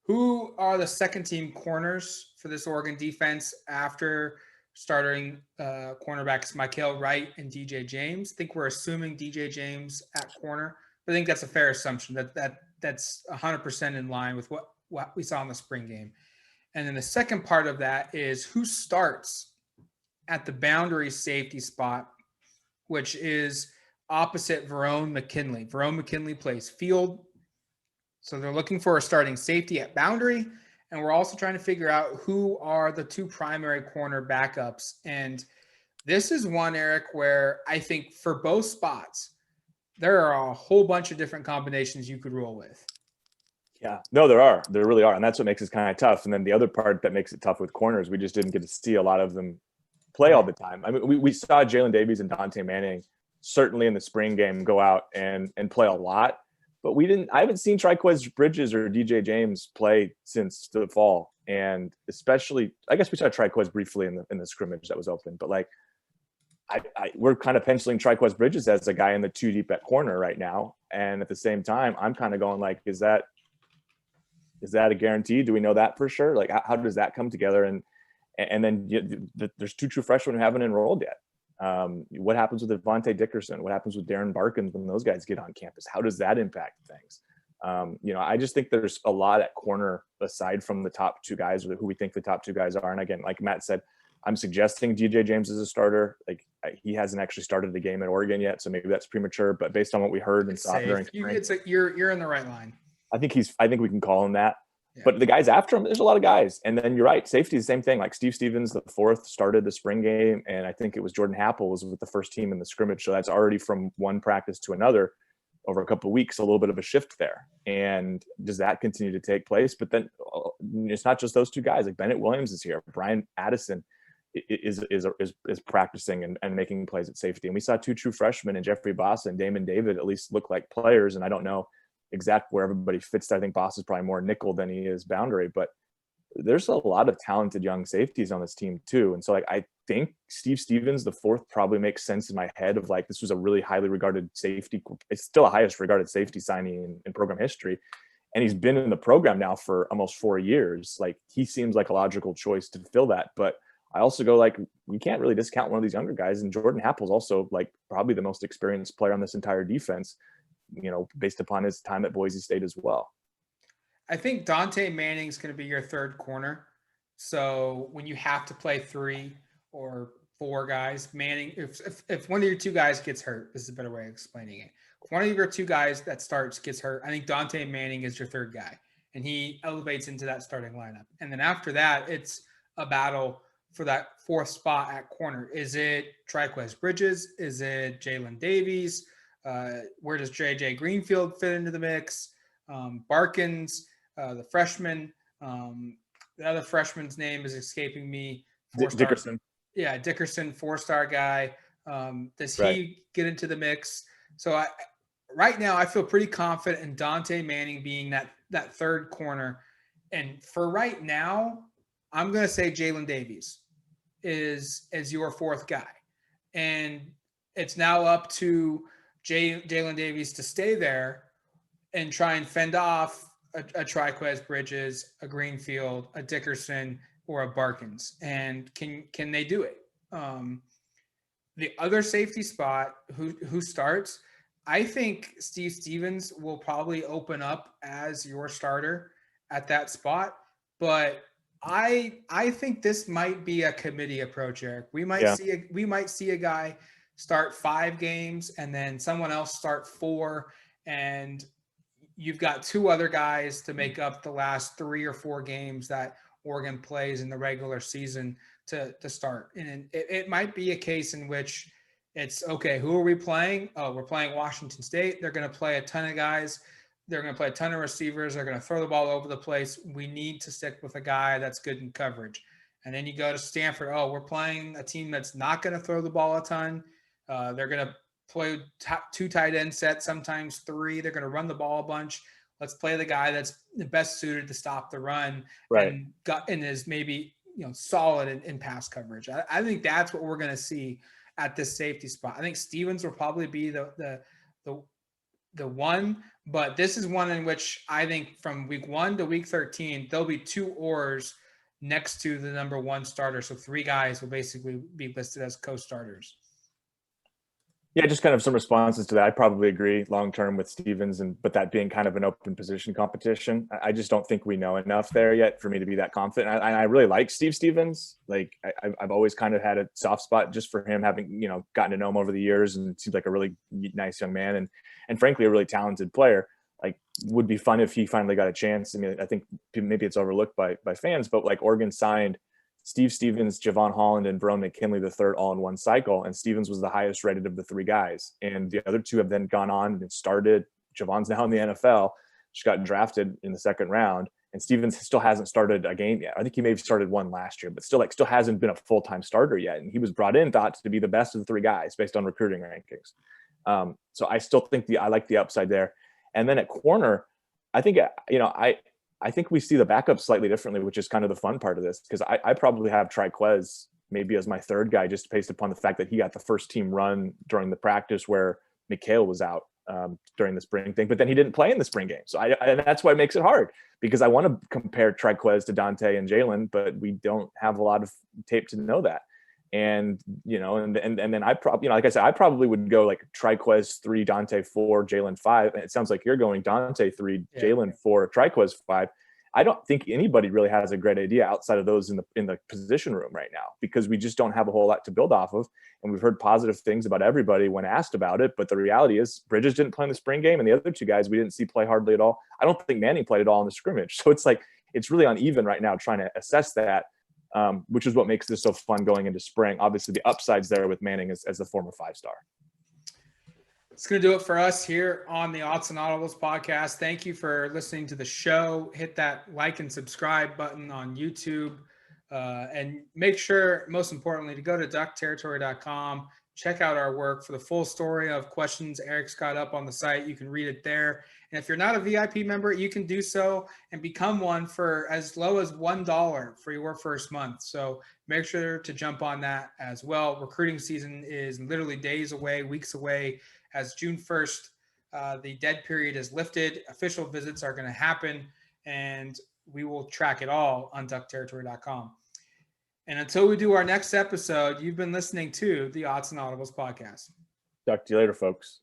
Who are the second team corners for this Oregon defense after starting cornerbacks Mikael Wright and DJ James? I think we're assuming DJ James at corner. But I think that's a fair assumption. That's 100% in line with what we saw in the spring game. And then the second part of that is who starts at the boundary safety spot, which is opposite Verone McKinley. Verone McKinley plays field. So they're looking for a starting safety at boundary. And we're also trying to figure out who are the two primary corner backups. And this is one, Eric, where I think for both spots, there are a whole bunch of different combinations you could roll with. Yeah, no, there are. There really are. And that's what makes it kind of tough. And then the other part that makes it tough with corners, we just didn't get to see a lot of them play all the time. I mean, we saw Jalen Davies and Dante Manning certainly in the spring game go out and play a lot. But I haven't seen Triquez Bridges or DJ James play since the fall. And especially, I guess we saw Triquez briefly in the scrimmage that was open. But like, we're kind of penciling Triquez Bridges as a guy in the two deep at corner right now. And at the same time, I'm kind of going like, is that a guarantee? Do we know that for sure? Like, how does that come together? And then there's two true freshmen who haven't enrolled yet. What happens with Devontae Dickerson? What happens with Darren Barkins when those guys get on campus? How does that impact things? I just think there's a lot at corner aside from the top two guys, who we think the top two guys are. And again, like Matt said, I'm suggesting DJ James is a starter. Like, he hasn't actually started the game at Oregon yet, so maybe that's premature. But based on what we heard and saw during spring, you're in the right line. I think we can call him that. Yeah. But the guys after him, there's a lot of guys. And then you're right, safety is the same thing. Like Steve Stevens, the fourth, started the spring game, and I think it was Jordan Happel was with the first team in the scrimmage. So that's already from one practice to another over a couple of weeks, a little bit of a shift there. And does that continue to take place? But then it's not just those two guys. Like Bennett Williams is here. Brian Addison is practicing and making plays at safety. And we saw two true freshmen in Jeffrey Boss and Damon David at least look like players. And I don't know exact where everybody fits. I think Boss is probably more nickel than he is boundary, but there's a lot of talented young safeties on this team too. And so like, I think Steve Stevens, the fourth, probably makes sense in my head of like, this was a really highly regarded safety. It's still a highest regarded safety signing in program history. And he's been in the program now for almost 4 years. Like, he seems like a logical choice to fill that. But I also go like, we can't really discount one of these younger guys. And Jordan Happel's also like probably the most experienced player on this entire defense, based upon his time at Boise State as well. I think Dante Manning's going to be your third corner. So when you have to play 3 or 4 guys, Manning, if one of your two guys gets hurt, this is a better way of explaining it. If one of your two guys that starts gets hurt, I think Dante Manning is your third guy, and he elevates into that starting lineup. And then after that, it's a battle for that fourth spot at corner. Is it Triquez Bridges? Is it Jalen Davies? Where does JJ Greenfield fit into the mix? Barkins, the freshman. The other freshman's name is escaping me. Dickerson. Yeah, Dickerson, 4-star guy. Does he get into the mix? So right now, I feel pretty confident in Dante Manning being that third corner. And for right now, I'm going to say Jalen Davies is your fourth guy. And it's now up to Jalen Davies to stay there and try and fend off a Triquez Bridges, a Greenfield, a Dickerson, or a Barkins. And can they do it? The other safety spot, who starts, I think Steve Stevens will probably open up as your starter at that spot. But I think this might be a committee approach, Eric. We might see a guy start 5 games and then someone else start 4, and you've got 2 other guys to make up the last 3 or 4 games that Oregon plays in the regular season to start. And it might be a case in which it's, okay, who are we playing? Oh, we're playing Washington State. They're going to play a ton of guys. They're going to play a ton of receivers. They're going to throw the ball over the place. We need to stick with a guy that's good in coverage. And then you go to Stanford. Oh, we're playing a team that's not going to throw the ball a ton. They're going to play 2 tight end sets, sometimes 3. They're going to run the ball a bunch. Let's play the guy that's the best suited to stop the run, right, and is maybe solid in pass coverage. I think that's what we're going to see at this safety spot. I think Stevens will probably be the one, But this is one in which I think from week 1 to week 13, there'll be 2 oars next to the number 1 starter. So 3 guys will basically be listed as co-starters. Yeah, just kind of some responses to that. I probably agree long term with Stevens, but that being kind of an open position competition, I just don't think we know enough there yet for me to be that confident. I really like Steve Stevens. Like I've always kind of had a soft spot just for him, having gotten to know him over the years, and seems like a really nice young man, and frankly a really talented player. Like, would be fun if he finally got a chance. I mean, I think maybe it's overlooked by fans, but like Oregon signed Steve Stevens, Javon Holland, and Verone McKinley the third all in one cycle. And Stevens was the highest rated of the 3 guys. And the other 2 have then gone on and started. Javon's now in the NFL. Just got drafted in the 2nd round. And Stevens still hasn't started a game yet. I think he may have started one last year, but still hasn't been a full-time starter yet. And he was brought in, thought to be the best of the 3 guys based on recruiting rankings. So I still think I like the upside there. And then at corner, I think, I think we see the backup slightly differently, which is kind of the fun part of this, because I probably have Triquez maybe as my 3rd guy, just based upon the fact that he got the first team run during the practice where Mikhail was out during the spring thing, but then he didn't play in the spring game. So and that's why it makes it hard, because I want to compare Triquez to Dante and Jalen, but we don't have a lot of tape to know that. And, and then I probably, like I said, I probably would go like Triquez 3, Dante 4, Jalen 5. And it sounds like you're going Dante 3, Jalen 4, Triquez 5. I don't think anybody really has a great idea outside of those in the position room right now, because we just don't have a whole lot to build off of. And we've heard positive things about everybody when asked about it. But the reality is Bridges didn't play in the spring game, and the other 2 guys we didn't see play hardly at all. I don't think Manning played at all in the scrimmage. So it's like, it's really uneven right now trying to assess that. Which is what makes this so fun going into spring. Obviously, the upsides there with Manning as the former 5-star. It's going to do it for us here on the Odds and Audibles podcast. Thank you for listening to the show. Hit that like and subscribe button on YouTube. And make sure, most importantly, to go to duckterritory.com. Check out our work for the full story of questions Eric's got up on the site. You can read it there. And if you're not a VIP member, you can do so and become one for as low as $1 for your first month. So make sure to jump on that as well. Recruiting season is literally days away, weeks away. As June 1st, the dead period is lifted. Official visits are going to happen, and we will track it all on duckterritory.com. And until we do our next episode, you've been listening to the Odds and Audibles podcast. Talk to you later, folks.